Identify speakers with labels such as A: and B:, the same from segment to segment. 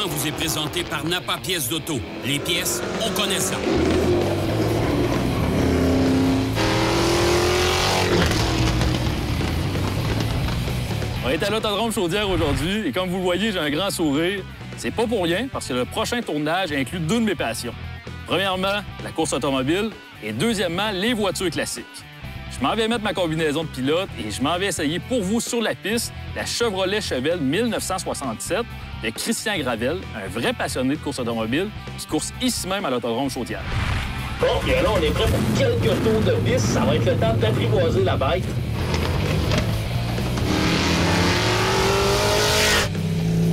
A: segment vous est présenté par Napa Pièces d'Auto. Les pièces, on connaît ça.
B: On est à l'Autodrome Chaudière aujourd'hui et comme vous le voyez, j'ai un grand sourire. C'est pas pour rien parce que le prochain tournage inclut deux de mes passions. Premièrement, la course automobile et deuxièmement, les voitures classiques. Je m'en vais mettre ma combinaison de pilote et je m'en vais essayer pour vous sur la piste la Chevrolet Chevelle 1967 de Christian Gravel, un vrai passionné de course automobile qui course ici même à l'Autodrome Chaudière.
C: Bon, bien là, on est prêt pour quelques tours de piste. Ça va être le temps d'apprivoiser la bête.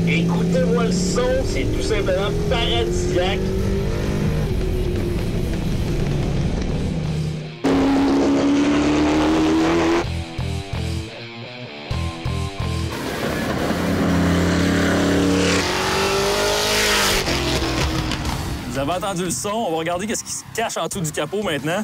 C: Écoutez-moi le son, c'est tout simplement paradisiaque.
B: Vous avez entendu le son, on va regarder ce qui se cache en dessous du capot maintenant.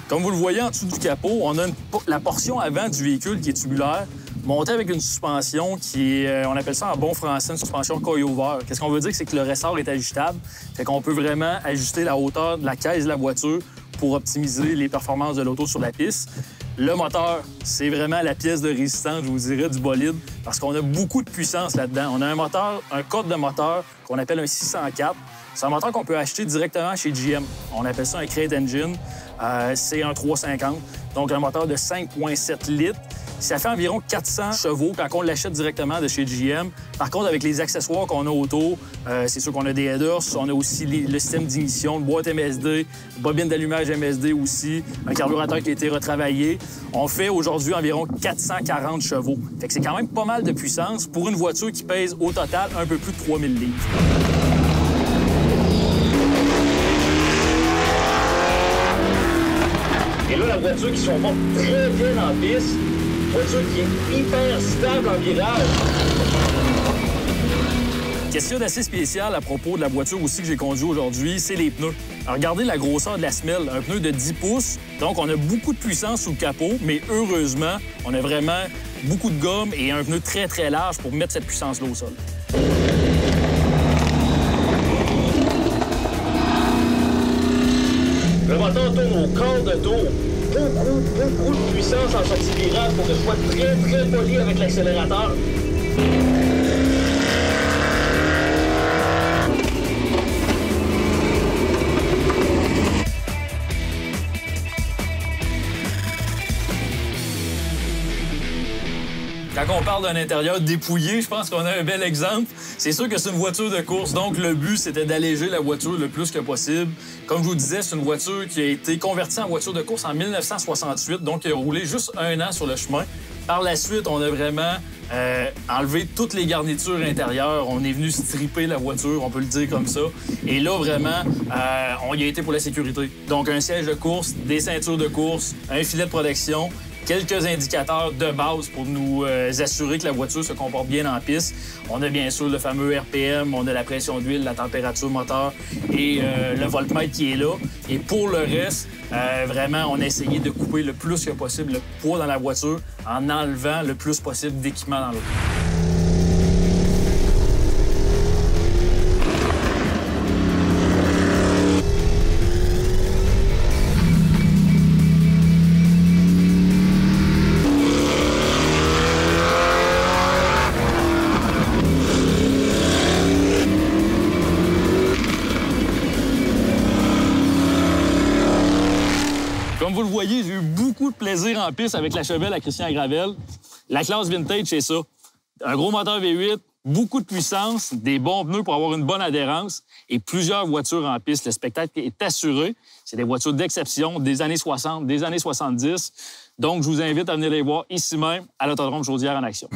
B: Comme vous le voyez en dessous du capot, on a la portion avant du véhicule qui est tubulaire, montée avec une suspension qui est, on appelle ça en bon français, une suspension coil-over. Qu'est-ce qu'on veut dire? C'est que le ressort est ajustable. Fait qu'on peut vraiment ajuster la hauteur de la caisse de la voiture pour optimiser les performances de l'auto sur la piste. Le moteur, c'est vraiment la pièce de résistance, je vous dirais, du bolide, parce qu'on a beaucoup de puissance là-dedans. On a un moteur, un code de moteur qu'on appelle un 604. C'est un moteur qu'on peut acheter directement chez GM. On appelle ça un crate engine. C'est un 350, donc un moteur de 5,7 litres. Ça fait environ 400 chevaux quand on l'achète directement de chez GM. Par contre, avec les accessoires qu'on a autour, c'est sûr qu'on a des headers, on a aussi le système d'ignition, une boîte MSD, bobine d'allumage MSD aussi, un carburateur qui a été retravaillé. On fait aujourd'hui environ 440 chevaux. Fait que c'est quand même pas mal de puissance pour une voiture qui pèse au total un peu plus de 3000 livres.
C: Et là, la voiture qui se comporte très bien en piste, voiture qui est hyper stable en virage.
B: Question d'assez spéciale à propos de la voiture aussi que j'ai conduite aujourd'hui, c'est les pneus. Alors, regardez la grosseur de la semelle, un pneu de 10 pouces. Donc, on a beaucoup de puissance sous le capot, mais heureusement, on a vraiment beaucoup de gomme et un pneu très, très large pour mettre cette puissance-là au sol.
C: Le moteur tourne au quart de tour. Beaucoup de puissance en sortie virage pour que je sois très, très poli avec l'accélérateur.
B: Quand on parle d'un intérieur dépouillé, je pense qu'on a un bel exemple. C'est sûr que c'est une voiture de course, donc le but, c'était d'alléger la voiture le plus que possible. Comme je vous disais, c'est une voiture qui a été convertie en voiture de course en 1968, donc qui a roulé juste 1 an sur le chemin. Par la suite, on a vraiment enlevé toutes les garnitures intérieures. On est venu stripper la voiture, on peut le dire comme ça. Et là, vraiment, on y a été pour la sécurité. Donc, un siège de course, des ceintures de course, un filet de protection, quelques indicateurs de base pour nous assurer que la voiture se comporte bien en piste. On a bien sûr le fameux RPM, on a la pression d'huile, la température moteur et le voltmètre qui est là. Et pour le reste, vraiment, on a essayé de couper le plus que possible le poids dans la voiture en enlevant le plus possible d'équipement dans l'auto. Comme vous le voyez, j'ai eu beaucoup de plaisir en piste avec la Chevelle à Christian Gravel. La classe vintage, c'est ça. Un gros moteur V8, beaucoup de puissance, des bons pneus pour avoir une bonne adhérence et plusieurs voitures en piste. Le spectacle est assuré. C'est des voitures d'exception des années 60, des années 70. Donc, je vous invite à venir les voir ici même à l'Autodrome Chaudière en action.